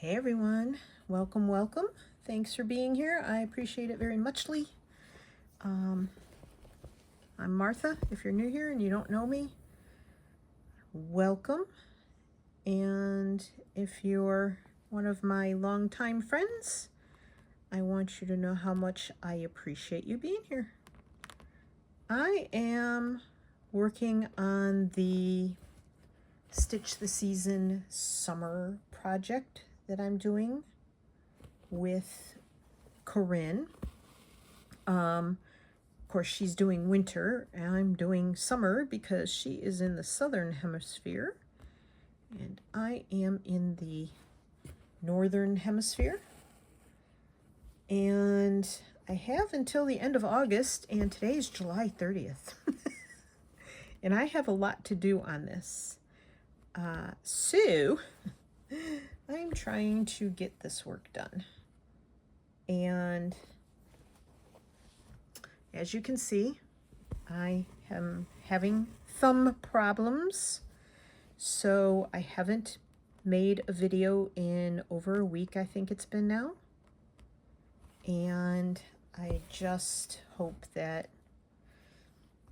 Hey everyone, welcome, welcome. Thanks for being here. I appreciate it very muchly. I'm Martha. If you're new here and you don't know me, welcome. And if you're one of my longtime friends, I want you to know how much I appreciate you being here. I am working on the Stitch the Season summer project that I'm doing with Corinne. Of course, she's doing winter, and I'm doing summer because she is in the southern hemisphere, and I am in the northern hemisphere. And I have until the end of August, and today is July 30th. And I have a lot to do on this. So I'm trying to get this work done. And as you can see, I am having thumb problems, so I haven't made a video in over a week, I think it's been now. And I just hope that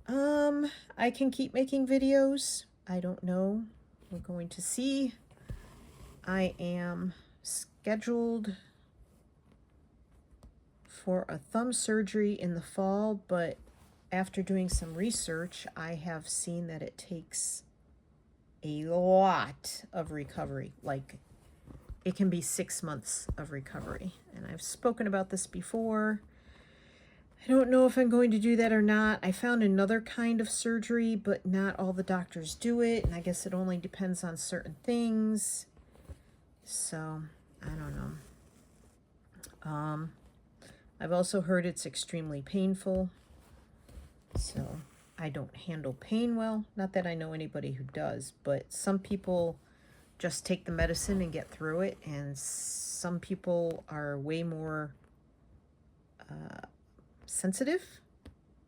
I can keep making videos. I don't know. We're going to see. I am scheduled for a thumb surgery in the fall, but after doing some research, I have seen that it takes a lot of recovery. Like, it can be 6 months of recovery. And I've spoken about this before. I don't know if I'm going to do that or not. I found another kind of surgery, but not all the doctors do it. And I guess it only depends on certain things. So, I don't know. I've also heard it's extremely painful. So, I don't handle pain well. Not that I know anybody who does, but some people just take the medicine and get through it, and some people are way more sensitive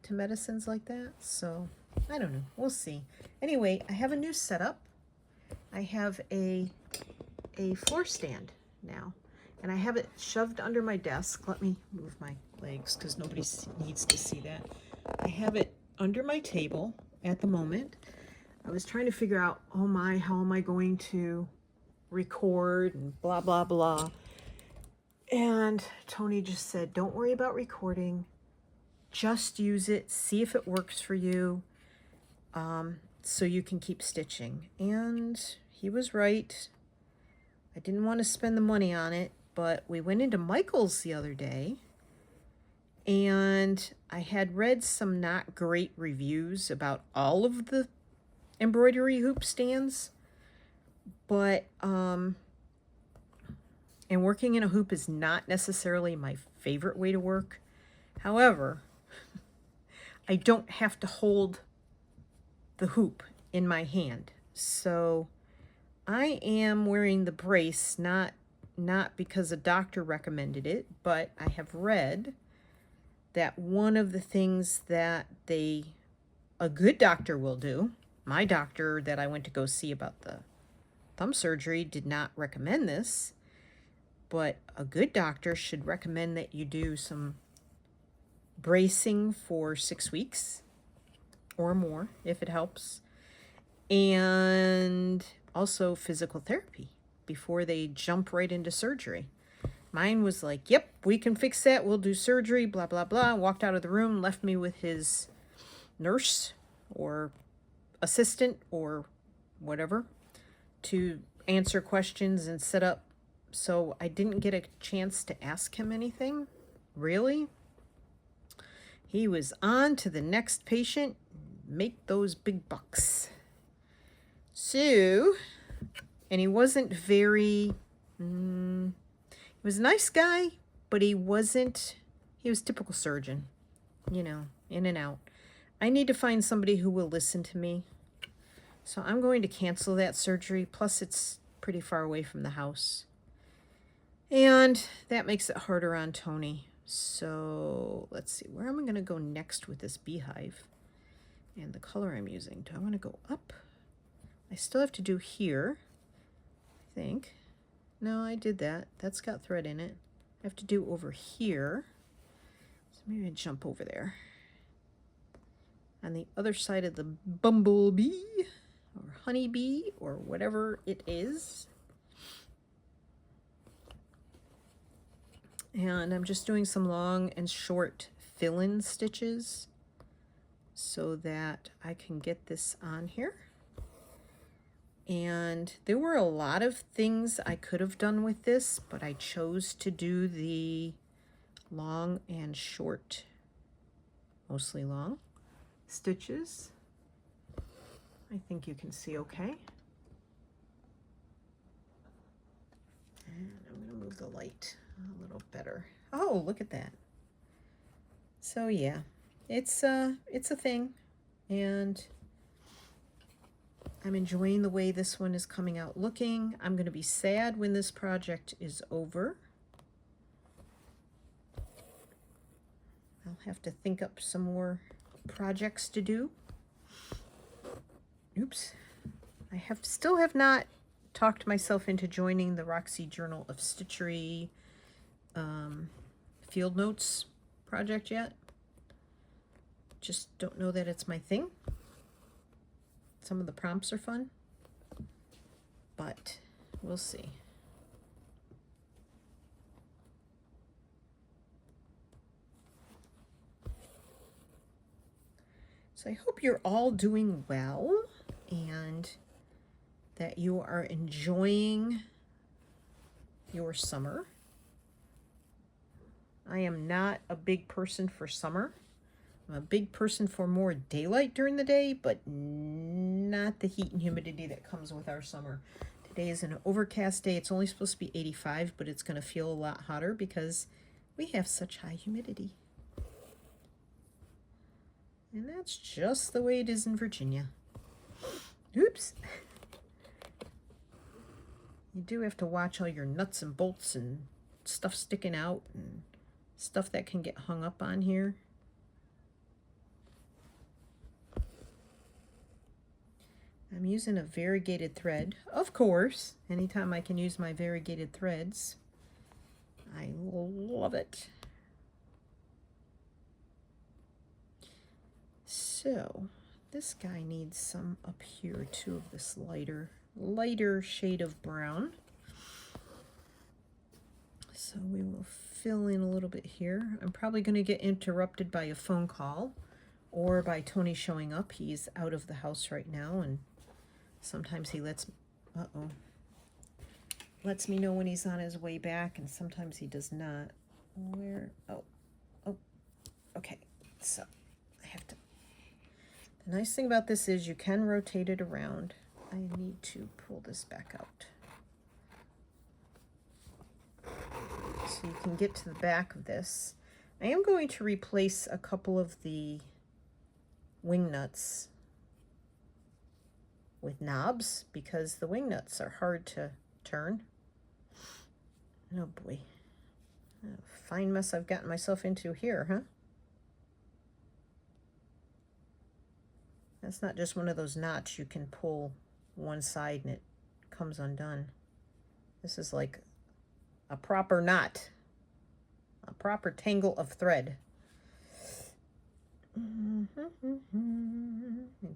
to medicines like that. So I don't know, we'll see. Anyway, I have a new setup. I have a floor stand now, and I have it shoved under my desk. Let me move my legs because nobody needs to see that. I have it under my table at the moment. I was trying to figure out, oh my, how am I going to record and blah, blah, blah. And Tony just said, don't worry about recording. Just use it, see if it works for you, so you can keep stitching. And he was right. I didn't want to spend the money on it, but we went into Michael's the other day, and I had read some not great reviews about all of the embroidery hoop stands, but and working in a hoop is not necessarily my favorite way to work. However, I don't have to hold the hoop in my hand. So I am wearing the brace, not because a doctor recommended it, but I have read that one of the things that a good doctor will do, my doctor that I went to go see about the thumb surgery did not recommend this, but a good doctor should recommend that you do some bracing for 6 weeks or more if it helps, and also physical therapy before they jump right into surgery. Mine was like, yep, we can fix that, we'll do surgery, blah blah blah. Walked out of the room, left me with his nurse or assistant or whatever to answer questions and set up. So I didn't get a chance to ask him anything, really. He was on to the next patient, make those big bucks. So, and he wasn't very, he was a nice guy, but he was typical surgeon, you know, in and out. I need to find somebody who will listen to me. So I'm going to cancel that surgery, plus it's pretty far away from the house. And that makes it harder on Tony. So let's see, where am I going to go next with this beehive and the color I'm using? Do I want to go up? I still have to do here, I think. No, I did that. That's got thread in it. I have to do over here. So maybe I jump over there. On the other side of the bumblebee or honeybee or whatever it is. And I'm just doing some long and short fill-in stitches so that I can get this on here. And there were a lot of things I could have done with this, but I chose to do the long and short, mostly long, stitches. I think you can see okay. And I'm going to move the light a little better. Oh, look at that. So yeah, it's a thing, and I'm enjoying the way this one is coming out looking. I'm going to be sad when this project is over. I'll have to think up some more projects to do. Oops. I still have not talked myself into joining the Roxy Journal of Stitchery field notes project yet. Just don't know that it's my thing. Some of the prompts are fun, but we'll see. So I hope you're all doing well and that you are enjoying your summer. I am not a big person for summer. I'm a big person for more daylight during the day, but not the heat and humidity that comes with our summer. Today is an overcast day. It's only supposed to be 85, but it's going to feel a lot hotter because we have such high humidity. And that's just the way it is in Virginia. Oops. You do have to watch all your nuts and bolts and stuff sticking out and stuff that can get hung up on here. I'm using a variegated thread, of course. Anytime I can use my variegated threads, I love it. So this guy needs some up here too of this lighter shade of brown. So we will fill in a little bit here. I'm probably going to get interrupted by a phone call or by Tony showing up. He's out of the house right now, and sometimes he lets me know when he's on his way back, and sometimes he does not. Okay, so I have to. The nice thing about this is you can rotate it around. I need to pull this back out so you can get to the back of this. I am going to replace a couple of the wing nuts with knobs because the wing nuts are hard to turn. Oh boy, a fine mess I've gotten myself into here, huh? That's not just one of those knots you can pull one side and it comes undone. This is like a proper knot, a proper tangle of thread. And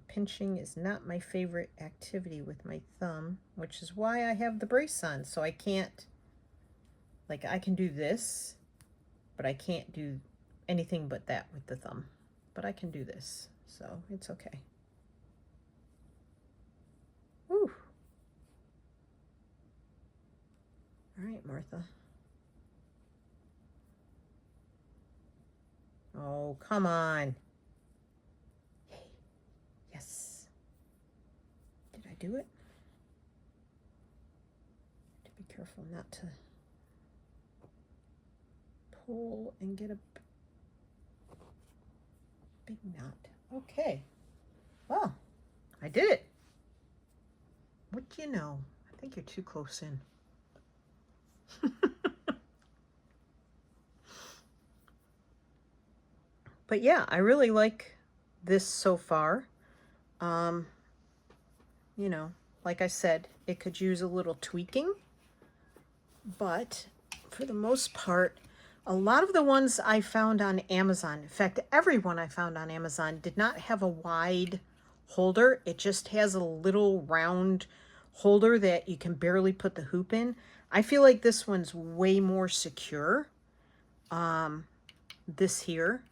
pinching is not my favorite activity with my thumb, which is why I have the brace on, so I can't, like, I can do this, but I can't do anything but that with the thumb. But I can do this, so it's okay. Whew. All right, Martha. Oh, come on. Hey, yes. Did I do it? To be careful not to pull and get a big knot. Okay. Well, I did it. What do you know? I think you're too close in. But yeah, I really like this so far. You know, like I said, it could use a little tweaking. but for the most part, a lot of the ones I found on Amazon, in fact, every one I found on Amazon did not have a wide holder. It just has a little round holder that you can barely put the hoop in. I feel like this one's way more secure, this here.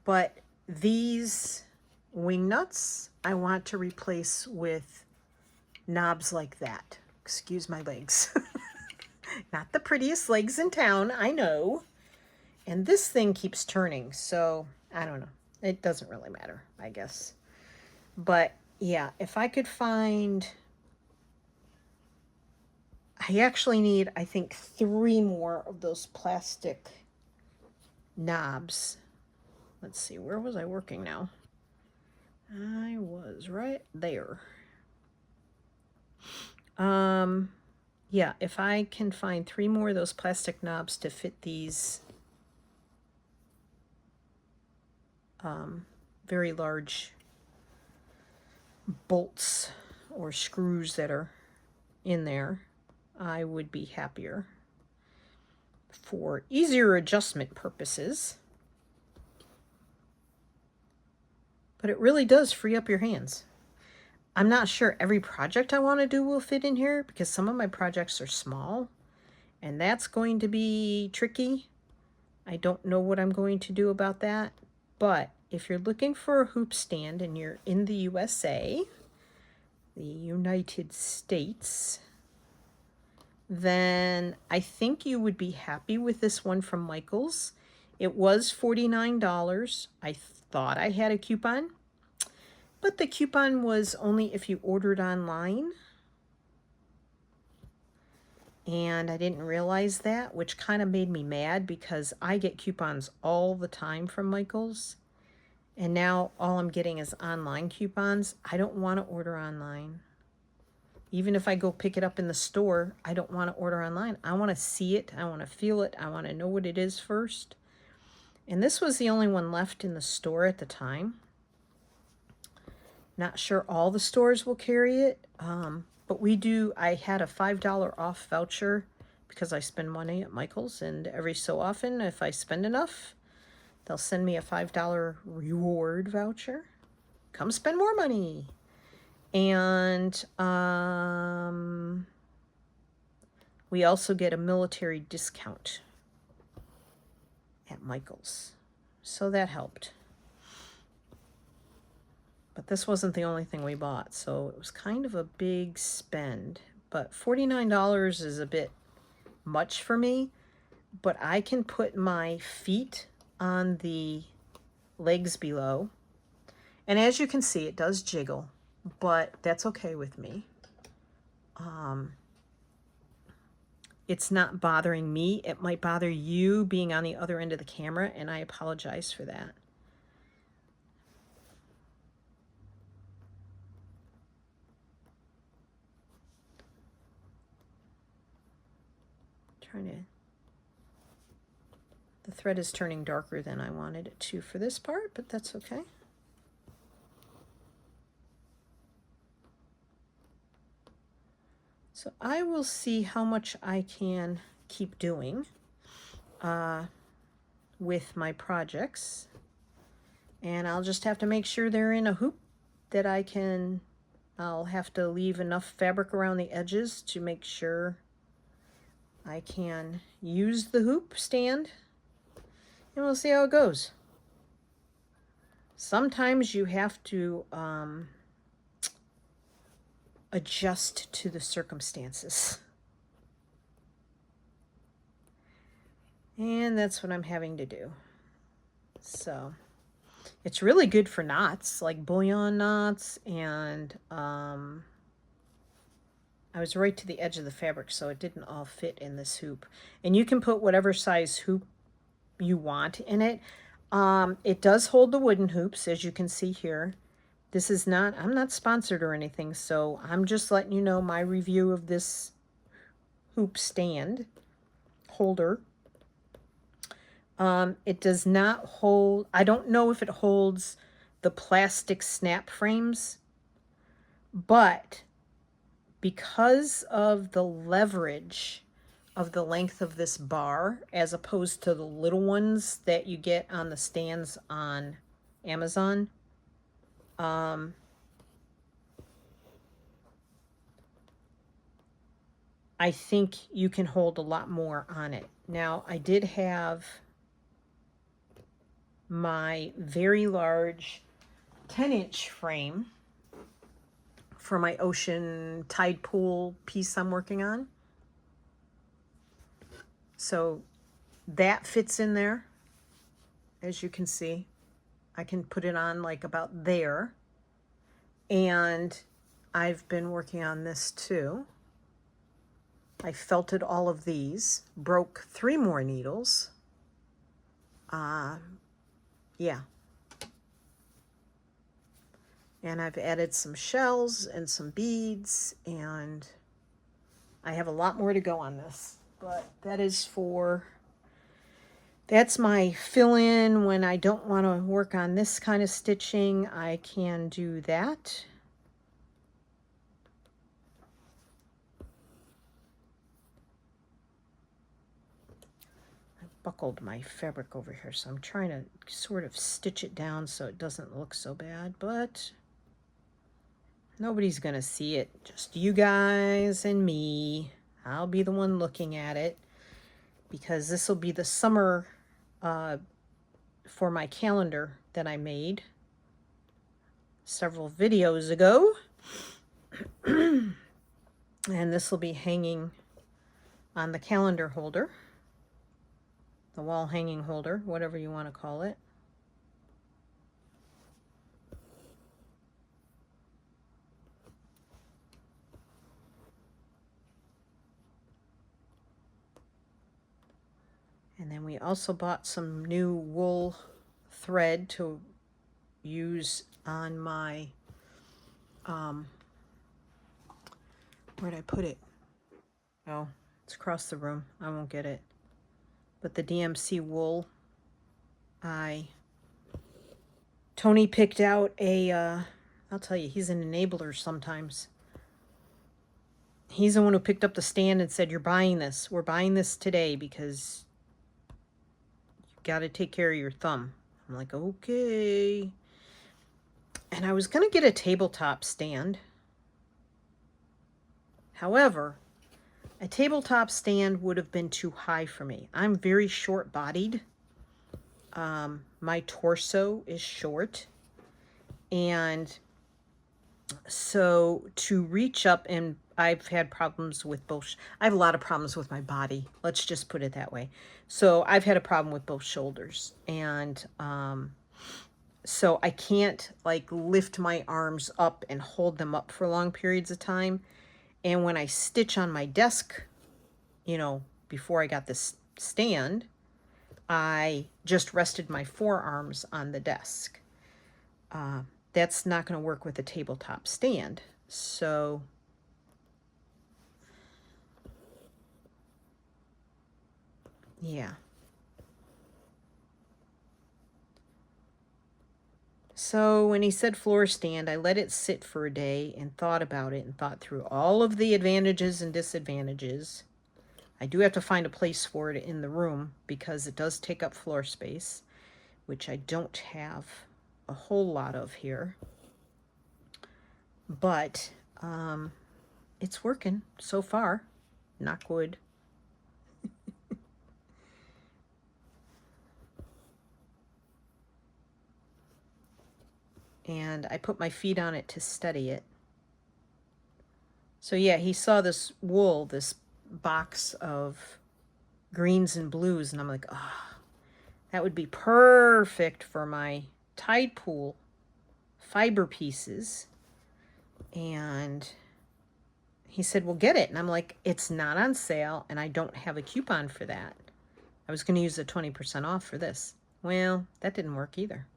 But these wing nuts, I want to replace with knobs like that. Excuse my legs. Not the prettiest legs in town, I know. And this thing keeps turning, so I don't know. It doesn't really matter, I guess. But yeah, if I could find... I actually need, I think, 3 more of those plastic knobs. Let's see, where was I working now? I was right there. Yeah, if I can find 3 more of those plastic knobs to fit these very large bolts or screws that are in there, I would be happier for easier adjustment purposes. But it really does free up your hands. I'm not sure every project I want to do will fit in here because some of my projects are small, and that's going to be tricky. I don't know what I'm going to do about that. But if you're looking for a hoop stand and you're in the USA, the United States, then I think you would be happy with this one from Michaels. It was $49. I thought I had a coupon, but the coupon was only if you ordered online. And I didn't realize that, which kind of made me mad because I get coupons all the time from Michaels. And now all I'm getting is online coupons. I don't want to order online. Even if I go pick it up in the store, I don't want to order online. I want to see it. I want to feel it. I want to know what it is first. And this was the only one left in the store at the time. Not sure all the stores will carry it. But we do. I had a $5 off voucher because I spend money at Michaels. And every so often, if I spend enough, they'll send me a $5 reward voucher. Come spend more money. And we also get a military discount at Michaels. So that helped. But this wasn't the only thing we bought, so it was kind of a big spend. But $49 is a bit much for me. But I can put my feet on the legs below. And as you can see, it does jiggle. But that's okay with me. It's not bothering me. It might bother you being on the other end of the camera, and I apologize for that. The thread is turning darker than I wanted it to for this part, but that's okay. So I will see how much I can keep doing with my projects. And I'll just have to make sure they're in a hoop that I'll have to leave enough fabric around the edges to make sure I can use the hoop stand. And we'll see how it goes. Sometimes you have to adjust to the circumstances. And that's what I'm having to do. So it's really good for knots, like bullion knots, and I was right to the edge of the fabric, so it didn't all fit in this hoop. And you can put whatever size hoop you want in it. It does hold the wooden hoops, as you can see here. This is not, I'm not sponsored or anything, so I'm just letting you know my review of this hoop stand holder. It does not hold, I don't know if it holds the plastic snap frames, but because of the leverage of the length of this bar as opposed to the little ones that you get on the stands on Amazon. I think you can hold a lot more on it. Now, I did have my very large 10-inch frame for my ocean tide pool piece I'm working on. So that fits in there, as you can see. I can put it on like about there. And I've been working on this too. I felted all of these, broke 3 more needles. Yeah. And I've added some shells and some beads, and I have a lot more to go on this. But that is that's my fill-in when I don't want to work on this kind of stitching. I can do that. Buckled my fabric over here, so I'm trying to sort of stitch it down so it doesn't look so bad, but nobody's gonna see it, just you guys and me. I'll be the one looking at it because this will be the summer for my calendar that I made several videos ago. And this will be hanging on the calendar holder, the wall hanging holder, whatever you want to call it. And then we also bought some new wool thread to use on my, where'd I put it? Oh, it's across the room. I won't get it. But the DMC wool, Tony picked out a, I'll tell you, he's an enabler sometimes. He's the one who picked up the stand and said, "You're buying this. We're buying this today because you've got to take care of your thumb." I'm like, okay. And I was going to get a tabletop stand. However, a tabletop stand would have been too high for me. I'm very short-bodied. My torso is short. And so to reach up, and I've had problems with both. I have a lot of problems with my body. Let's just put it that way. So I've had a problem with both shoulders. And so I can't like lift my arms up and hold them up for long periods of time. And when I stitch on my desk, you know, before I got this stand, I just rested my forearms on the desk. That's not going to work with a tabletop stand. So yeah. So when he said floor stand, I let it sit for a day and thought about it and thought through all of the advantages and disadvantages. I do have to find a place for it in the room because it does take up floor space, which I don't have a whole lot of here. But it's working so far. Knock wood. And I put my feet on it to steady it. So yeah, he saw this wool, this box of greens and blues, and I'm like, oh, that would be perfect for my tide pool fiber pieces. And he said, well, get it. And I'm like, it's not on sale, and I don't have a coupon for that. I was going to use the 20% off for this. Well, that didn't work either.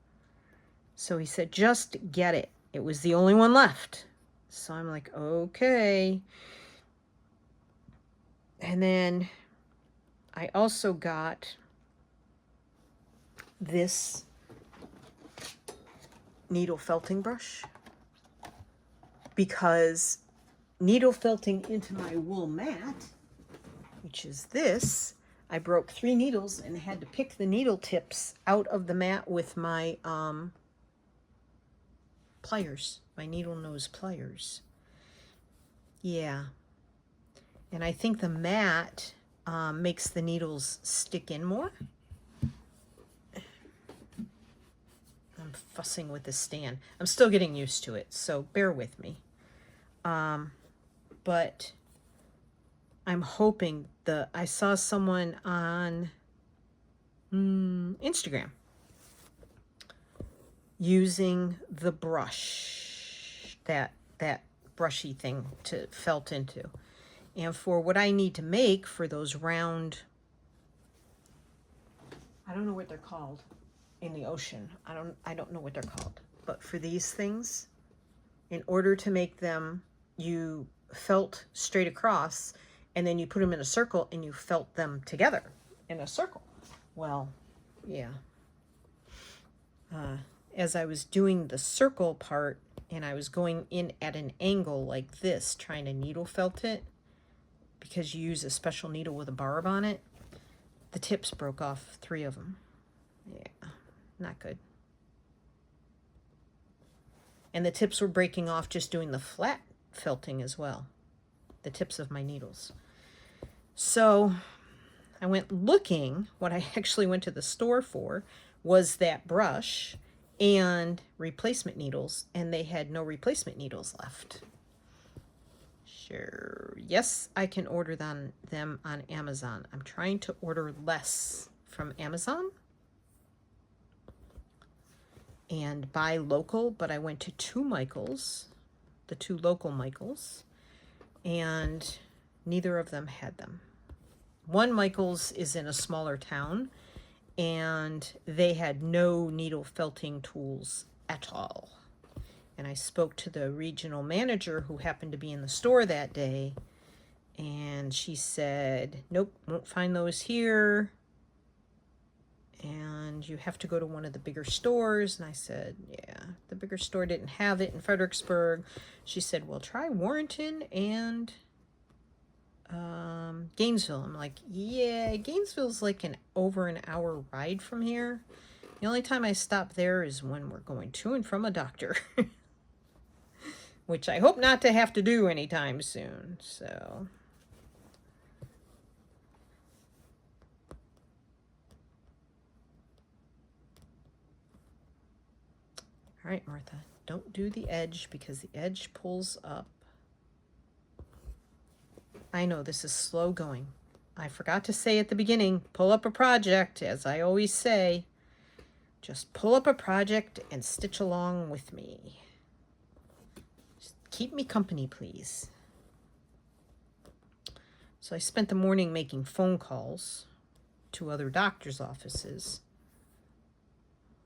So he said, just get it. It was the only one left. So I'm like, okay. And then I also got this needle felting brush because needle felting into my wool mat, which is this. I broke 3 needles and had to pick the needle tips out of the mat with my pliers, my needle nose pliers. Yeah. And I think the mat makes the needles stick in more. I'm fussing with the stand. I'm still getting used to it, so bear with me. But I'm hoping I saw someone on Instagram using the brush, that brushy thing to felt into. And for what I need to make for those round, I don't know what they're called in the ocean. I don't know what they're called. But for these things, in order to make them, you felt straight across, and then you put them in a circle and you felt them together in a circle. Well, yeah. As I was doing the circle part and I was going in at an angle like this, trying to needle felt it, because you use a special needle with a barb on it, the tips broke off 3 of them. Yeah, not good. And the tips were breaking off just doing the flat felting as well, the tips of my needles. So I went looking. What I actually went to the store for was that brush and replacement needles, and they had no replacement needles left. Sure, yes, I can order them on Amazon. I'm trying to order less from Amazon and buy local, but I went to 2 Michaels, the 2 local Michaels, and neither of them had them. One Michaels is in a smaller town, and they had no needle felting tools at all. And I spoke to the regional manager who happened to be in the store that day, and she said, nope, won't find those here, and you have to go to one of the bigger stores. And I said, yeah, the bigger store didn't have it in Fredericksburg. She said, well, try Warrenton and Gainesville. I'm like, yeah, Gainesville's like over an hour ride from here. The only time I stop there is when we're going to and from a doctor, which I hope not to have to do anytime soon. So all right, Martha, don't do the edge because the edge pulls up. I know this is slow going. I forgot to say at the beginning, pull up a project, as I always say. Just pull up a project and stitch along with me. Just keep me company, please. So I spent the morning making phone calls to other doctor's offices.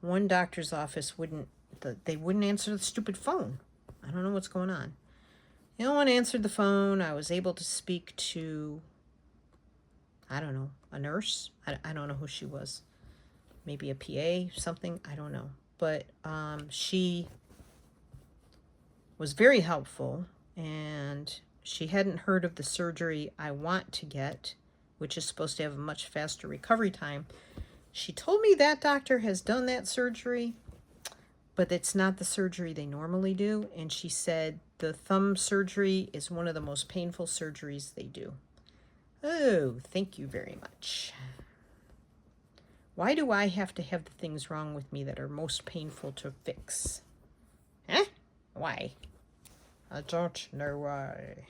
One doctor's office they wouldn't answer the stupid phone. I don't know what's going on. No one answered the phone. I was able to speak to, I don't know, a nurse. I don't know who she was. Maybe a PA, something. I don't know. But she was very helpful, and she hadn't heard of the surgery I want to get, which is supposed to have a much faster recovery time. She told me that doctor has done that surgery, but it's not the surgery they normally do. And she said the thumb surgery is one of the most painful surgeries they do. Oh, thank you very much. Why do I have to have the things wrong with me that are most painful to fix? Huh? Why? I don't know why.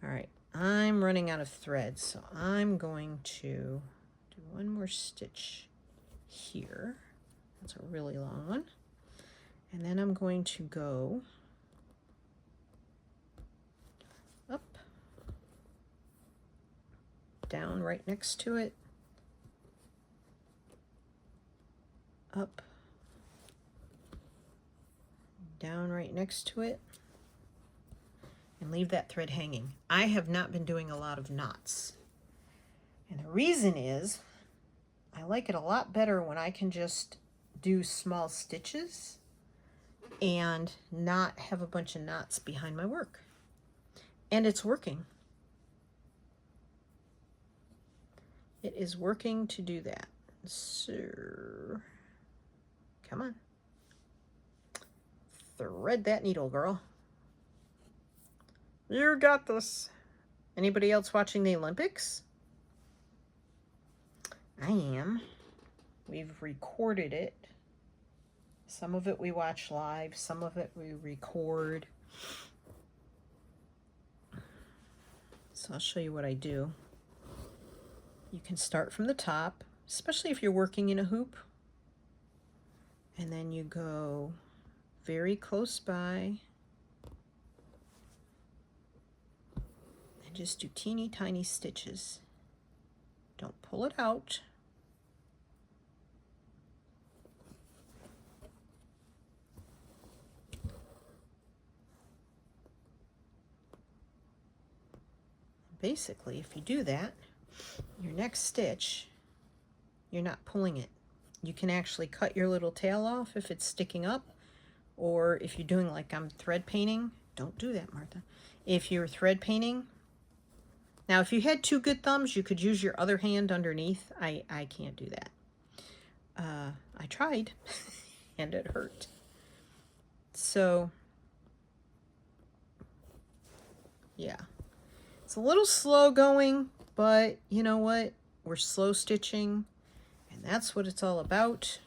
All right, I'm running out of thread, so I'm going to do one more stitch here. That's a really long one. And then I'm going to go up, down right next to it, up, down right next to it, and leave that thread hanging. I have not been doing a lot of knots. And the reason is I like it a lot better when I can just do small stitches and not have a bunch of knots behind my work. And it's working. It is working to do that. So, come on. Thread that needle, girl. You got this. Anybody else watching the Olympics? I am. We've recorded it. Some of it we watch live, some of it we record. So I'll show you what I do. You can start from the top, especially if you're working in a hoop. And then you go very close by and just do teeny tiny stitches. Don't pull it out. Basically, if you do that, your next stitch, you're not pulling it. You can actually cut your little tail off if it's sticking up, or if you're doing like I'm thread painting, don't do that, Martha. If you're thread painting, now if you had two good thumbs, you could use your other hand underneath. I can't do that. I tried and it hurt. So, yeah. It's a little slow going, but you know what? We're slow stitching, and that's what it's all about.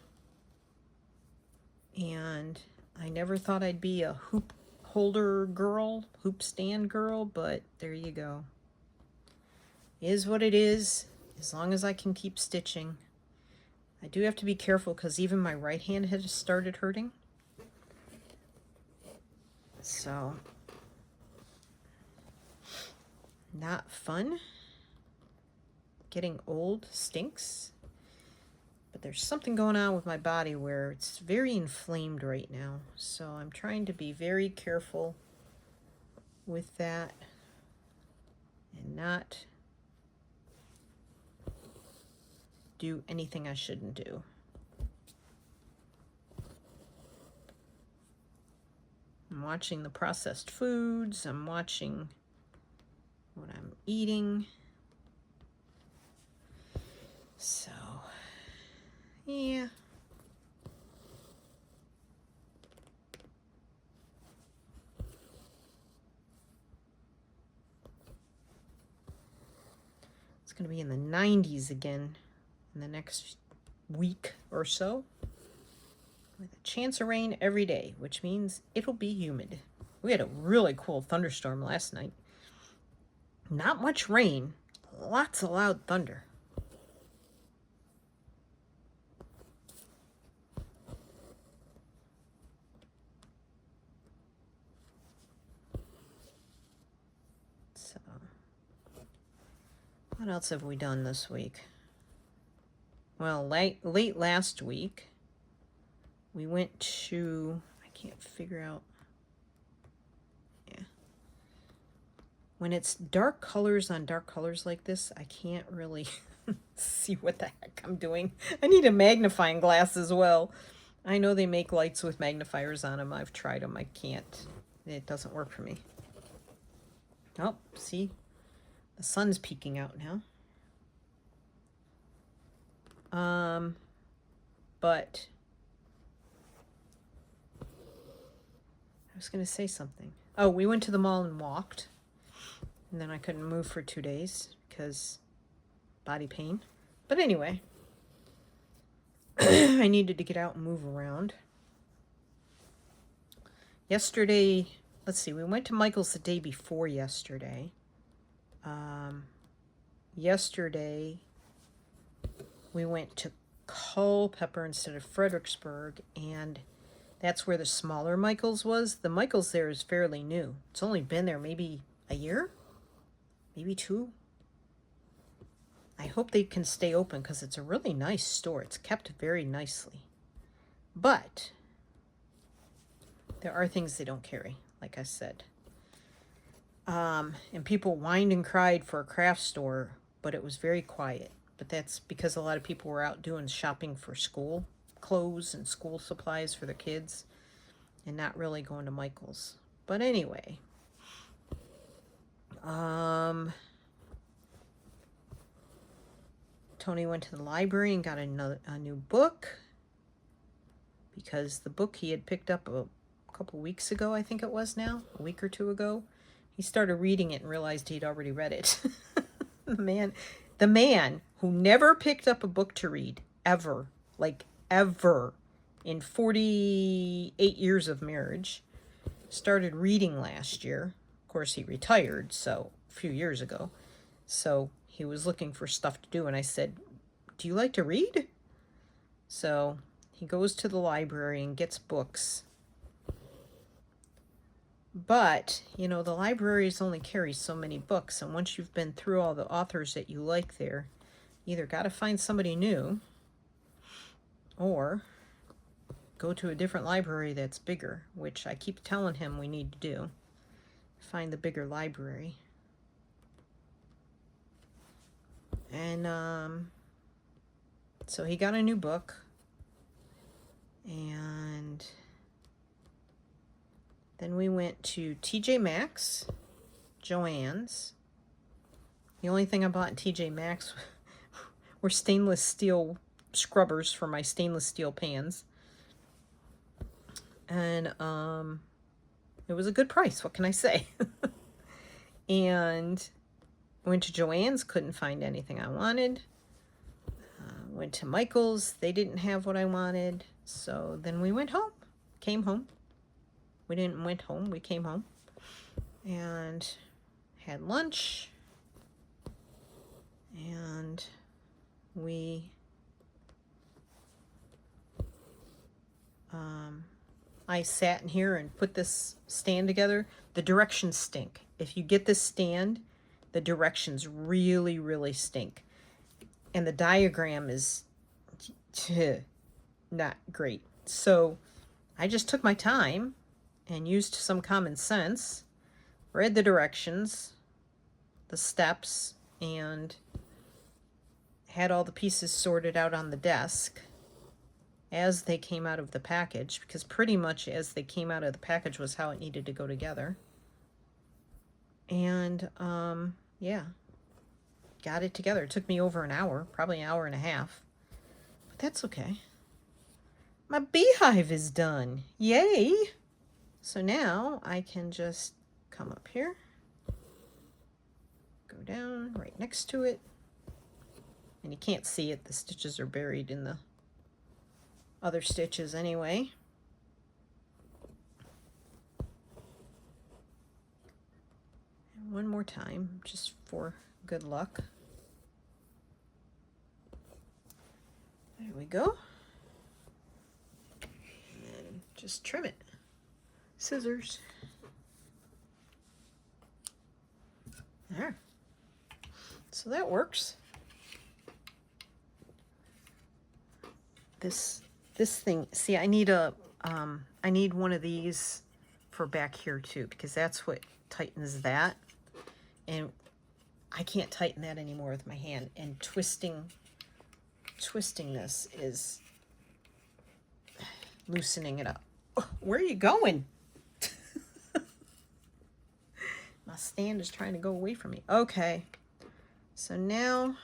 And I never thought I'd be a hoop holder girl, hoop stand girl, but there you go. Is what it is, as long as I can keep stitching. I do have to be careful because even my right hand has started hurting. So, not fun. Getting old stinks. But there's something going on with my body where it's very inflamed right now. So I'm trying to be very careful with that and not do anything I shouldn't do. I'm watching the processed foods. I'm watching what I'm eating. So, yeah. It's going to be in the 90s again in the next week or so, with a chance of rain every day, which means it'll be humid. We had a really cool thunderstorm last night. Not much rain, lots of loud thunder. So, what else have we done this week? Well, late last week, we went to, I can't figure out, yeah. When it's dark colors on dark colors like this, I can't really see what the heck I'm doing. I need a magnifying glass as well. I know they make lights with magnifiers on them. I've tried them. I can't. It doesn't work for me. Oh, see? The sun's peeking out now. But I was going to say something. Oh, we went to the mall and walked. And then I couldn't move for 2 days because body pain. But anyway, I needed to get out and move around. Yesterday, let's see, we went to Michael's the day before yesterday. Yesterday, we went to Culpeper instead of Fredericksburg, and that's where the smaller Michael's was. The Michael's there is fairly new. It's only been there maybe a year, maybe 2. I hope they can stay open because it's a really nice store. It's kept very nicely. But there are things they don't carry, like I said. And people whined and cried for a craft store, but it was very quiet. But that's because a lot of people were out doing shopping for school clothes and school supplies for their kids and not really going to Michael's. But anyway, Tony went to the library and got a new book, because the book he had picked up a couple weeks ago, I think it was now, a week or two ago, he started reading it and realized he'd already read it. The man who never picked up a book to read, ever, like ever, in 48 years of marriage, started reading last year. Of course, he retired, so a few years ago. So he was looking for stuff to do, and I said, "Do you like to read?" So he goes to the library and gets books. But, you know, the libraries only carry so many books, and once you've been through all the authors that you like there, you either got to find somebody new or go to a different library that's bigger, which I keep telling him we need to do. Find the bigger library. And so he got a new book, and then we went to TJ Maxx, Joann's. The only thing I bought in TJ Maxx were stainless steel scrubbers for my stainless steel pans. And it was a good price, what can I say? And went to Joann's, couldn't find anything I wanted. Went to Michael's, they didn't have what I wanted. So then we went home, came home. We didn't went home, we came home and had lunch, and I sat in here and put this stand together. The directions stink. If you get this stand, the directions really, really stink. And the diagram is not great. So I just took my time and used some common sense, read the directions, the steps, and had all the pieces sorted out on the desk as they came out of the package, because pretty much as they came out of the package was how it needed to go together. And yeah, got it together. It took me over an hour, probably an hour and a half, but that's okay. My beehive is done. Yay! So now I can just come up here, go down right next to it, and you can't see it. The stitches are buried in the other stitches anyway. And one more time, just for good luck. There we go. And then just trim it. Scissors. There. So that works. This thing, see, I need one of these for back here too, because that's what tightens that, and I can't tighten that anymore with my hand, and twisting this is loosening it up. Oh, where are you going? My stand is trying to go away from me. Okay, so now,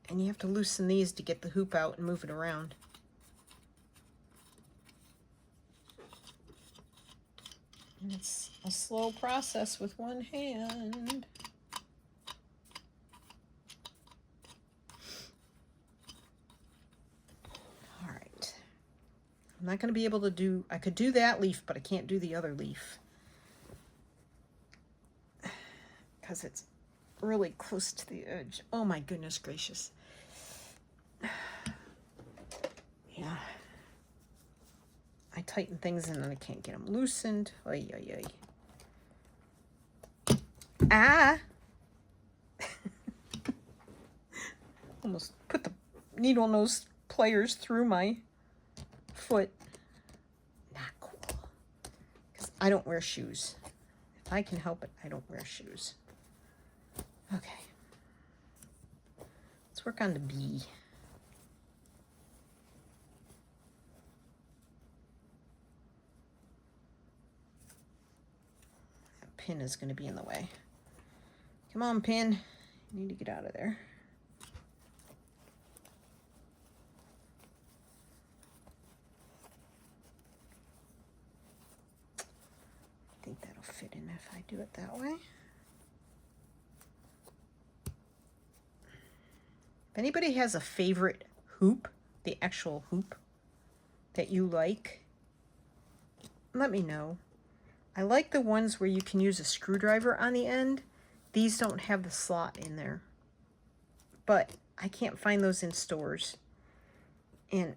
and you have to loosen these to get the hoop out and move it around. And it's a slow process with one hand. All right. I'm not going to be able to do, I could do that leaf, but I can't do the other leaf, because it's really close to the edge. Oh my goodness gracious. Yeah. I tighten things and then I can't get them loosened. Ay, ay, ay. Ah! Almost put the needle nose pliers through my foot. Not cool. Because I don't wear shoes. If I can help it, I don't wear shoes. Okay. Let's work on the bee. That pin is going to be in the way. Come on, pin. You need to get out of there. if I do it that way. If anybody has a favorite hoop, the actual hoop that you like, let me know. I like the ones where you can use a screwdriver on the end. These don't have the slot in there, but I can't find those in stores. And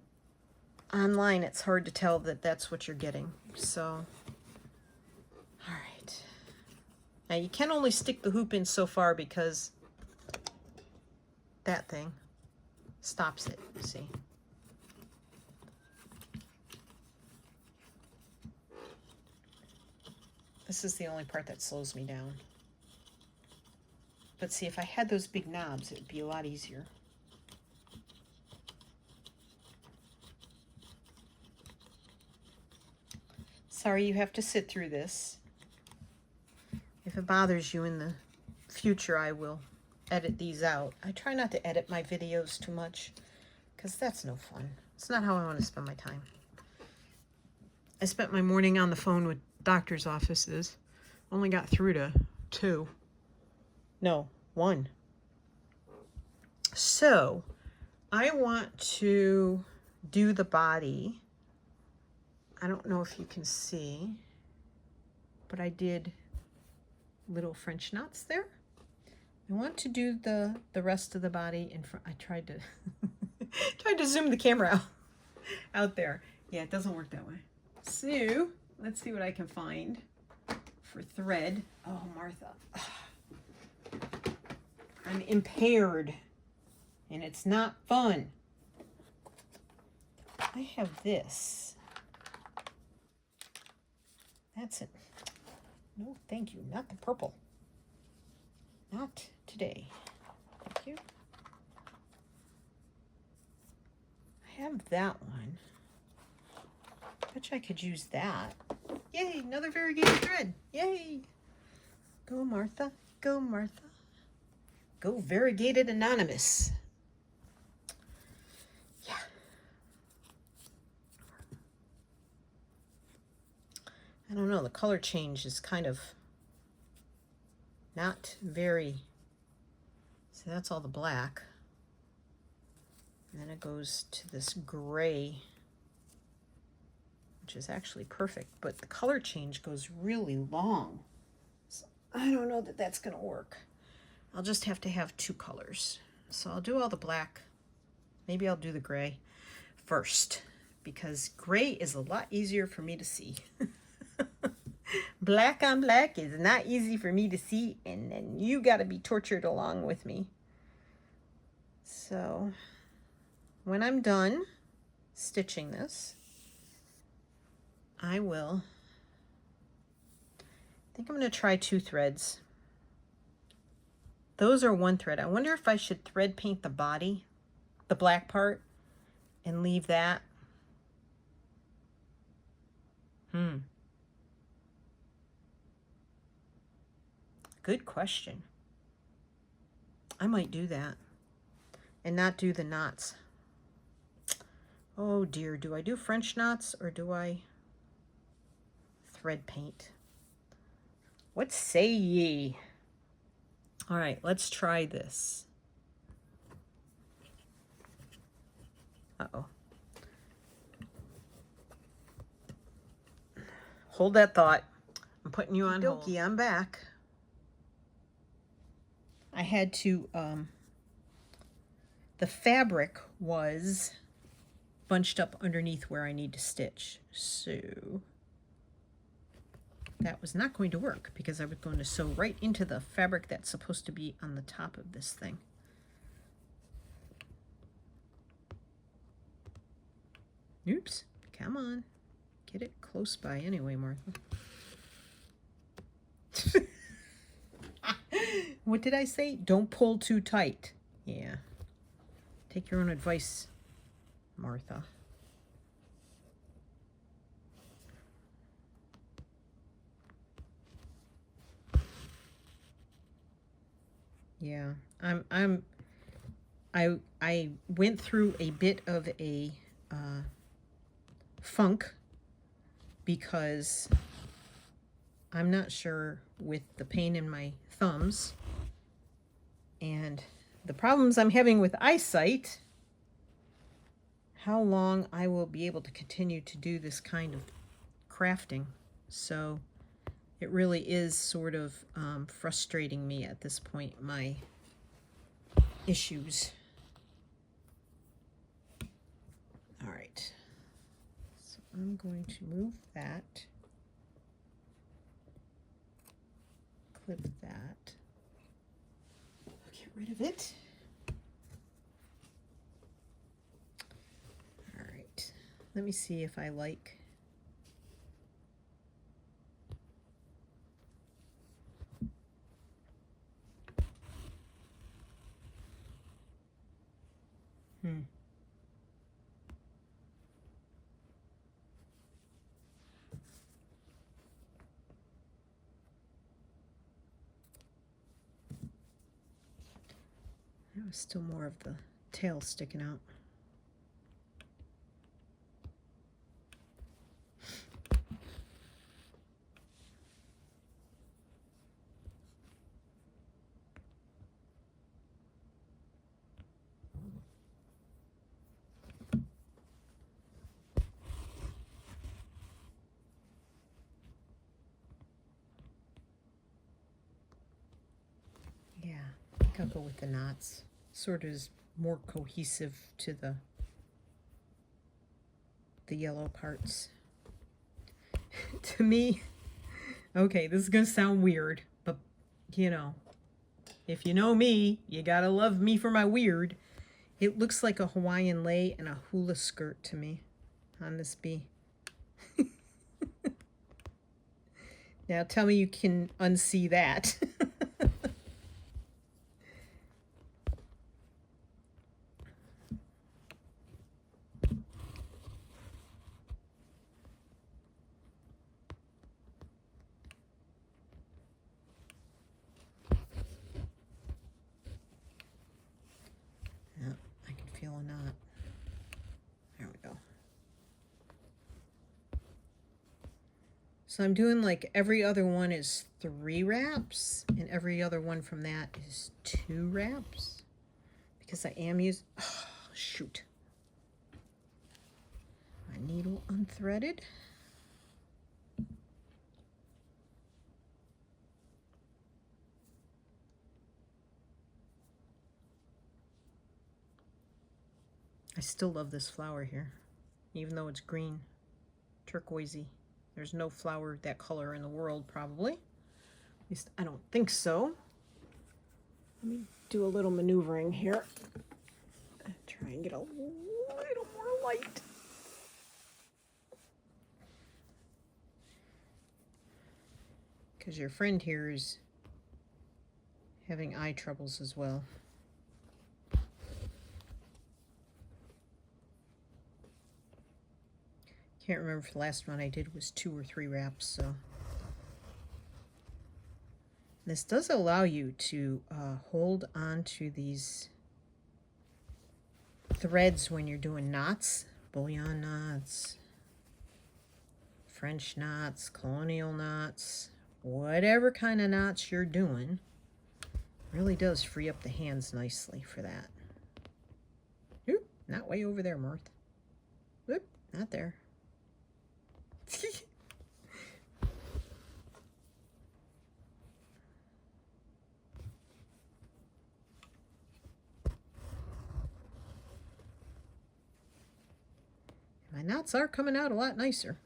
online, it's hard to tell that that's what you're getting. So, all right. Now you can only stick the hoop in so far because that thing stops it, see? This is the only part that slows me down. But see, if I had those big knobs, it would be a lot easier. Sorry you have to sit through this. If it bothers you in the future, I will edit these out. I try not to edit my videos too much because that's no fun. It's not how I want to spend my time. I spent my morning on the phone with doctor's offices. Only got through to 2. No, 1. So I want to do the body. I don't know if you can see, but I did little French knots there. I want to do the rest of the body in front. I tried to tried to zoom the camera out there. Yeah, it doesn't work that way. So let's see what I can find for thread. Oh, Martha. I'm impaired and it's not fun. I have this. That's it. No, thank you. Not the purple. Not today. Thank you. I have that one. Bet you I could use that. Yay, another variegated thread. Yay. Go, Martha. Go, Martha. Go, variegated anonymous. Yeah. I don't know. The color change is kind of not very. So that's all the black. And then it goes to this gray, which is actually perfect, but the color change goes really long. So I don't know that that's gonna work. I'll just have to have 2 colors. So I'll do all the black. Maybe I'll do the gray first because gray is a lot easier for me to see. Black on black is not easy for me to see, and then you gotta be tortured along with me. So when I'm done stitching this, I think I'm going to try 2 threads. Those are 1 thread. I wonder if I should thread paint the body, the black part, and leave that. Good question. I might do that and not do the knots. Oh dear, do I do French knots or do I thread paint? What say ye? All right, let's try this. Uh-oh. Hold that thought. I'm putting you on hold. I'm back. I had to, the fabric was bunched up underneath where I need to stitch. So that was not going to work because I was going to sew right into the fabric that's supposed to be on the top of this thing. Oops, come on. Get it close by anyway, Martha. What did I say? Don't pull too tight. Yeah. Take your own advice, Martha. Yeah, I went through a bit of a funk because I'm not sure with the pain in my thumbs and the problems I'm having with eyesight, how long I will be able to continue to do this kind of crafting. So it really is sort of frustrating me at this point, my issues. All right, so I'm going to move that, clip that, get rid of it. All right, let me see if I like There was still more of the tail sticking out. Yeah, I think I'll go with the knots. Sort of is more cohesive to the yellow parts. To me, okay, this is gonna sound weird, but you know, if you know me, you gotta love me for my weird. It looks like a Hawaiian lei and a hula skirt to me on this bee. Now tell me you can unsee that. Yeah, I can feel a knot. There we go. So I'm doing like every other one is 3 wraps, and every other one from that is 2 wraps. Because I am using, oh, shoot. My needle unthreaded. I still love this flower here, even though it's green, turquoisey. There's no flower that color in the world, probably. At least I don't think so. Let me do a little maneuvering here. Try and get a little more light. Because your friend here is having eye troubles as well. Can't remember if the last one I did was 2 or 3 wraps, so. This does allow you to hold on to these threads when you're doing knots, bullion knots, French knots, colonial knots, whatever kind of knots you're doing. Really does free up the hands nicely for that. Oop, not way over there, Mirth. Oop, not there. My knots are coming out a lot nicer.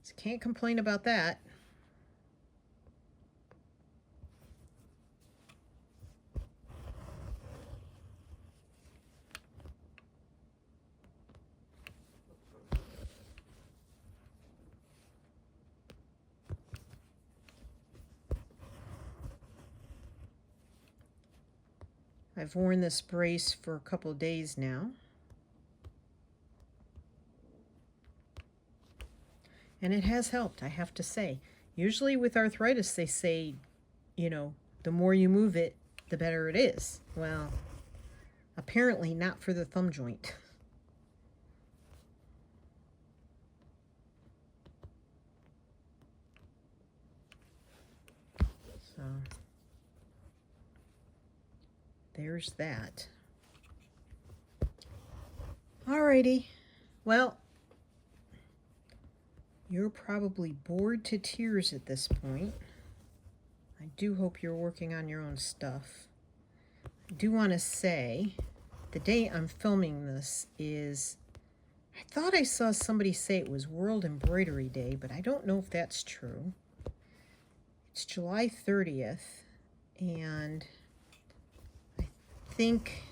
So can't complain about that. I've worn this brace for a couple of days now. And it has helped, I have to say. Usually with arthritis, they say, you know, the more you move it, the better it is. Well, apparently not for the thumb joint. So there's that. Alrighty. Well, you're probably bored to tears at this point. I do hope you're working on your own stuff. I do want to say, the day I'm filming this is, I thought I saw somebody say it was World Embroidery Day, but I don't know if that's true. It's July 30th, and I think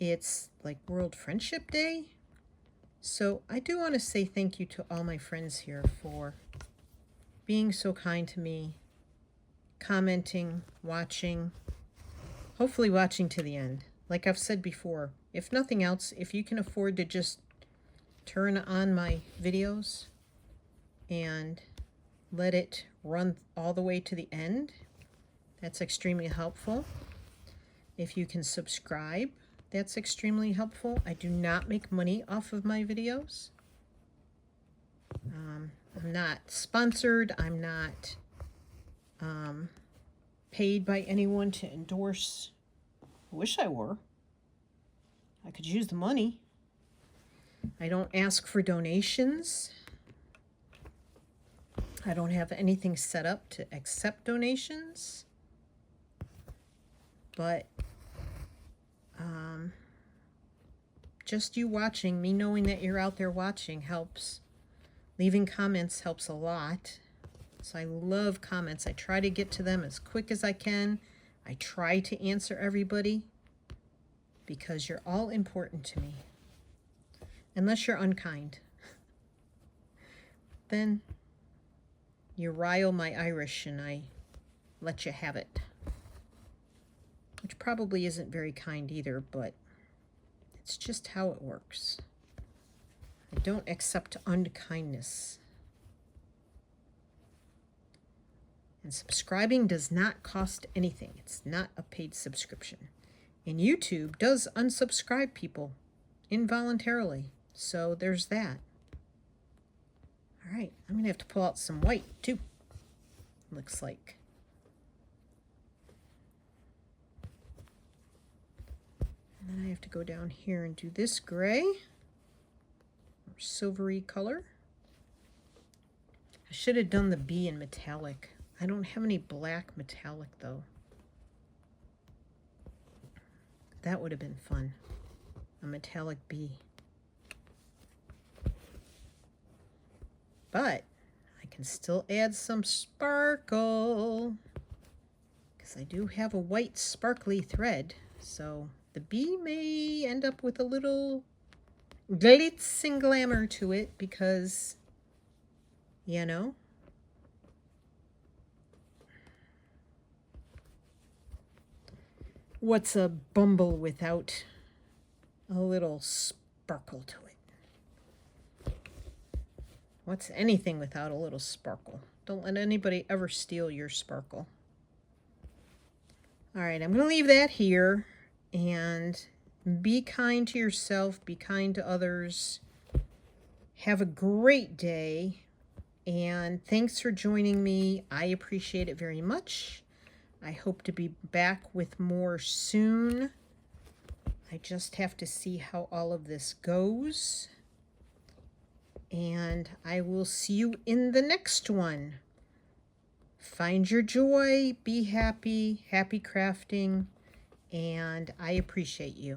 it's like World Friendship Day. So I do want to say thank you to all my friends here for being so kind to me, commenting, watching, hopefully watching to the end. Like I've said before, if nothing else, if you can afford to just turn on my videos and let it run all the way to the end, that's extremely helpful. If you can subscribe, that's extremely helpful. I do not make money off of my videos. I'm not sponsored. I'm not paid by anyone to endorse. I wish I were. I could use the money. I don't ask for donations. I don't have anything set up to accept donations. But just you watching, me knowing that you're out there watching helps. Leaving comments helps a lot. So I love comments. I try to get to them as quick as I can. I try to answer everybody because you're all important to me. Unless you're unkind. Then you rile my Irish and I let you have it. Which probably isn't very kind either, but it's just how it works. I don't accept unkindness. And subscribing does not cost anything. It's not a paid subscription. And YouTube does unsubscribe people involuntarily. So there's that. All right, I'm going to have to pull out some white too, looks like. And then I have to go down here and do this gray, or silvery color. I should have done the B in metallic. I don't have any black metallic though. That would have been fun. A metallic B. But I can still add some sparkle because I do have a white sparkly thread. So the B may end up with a little glitz and glamour to it because, you know, what's a bumble without a little sparkle to it? What's anything without a little sparkle? Don't let anybody ever steal your sparkle. All right, I'm going to leave that here. And be kind to yourself. Be kind to others. Have a great day. And thanks for joining me. I appreciate it very much. I hope to be back with more soon. I just have to see how all of this goes. And I will see you in the next one. Find your joy. Be happy. Happy crafting. And I appreciate you.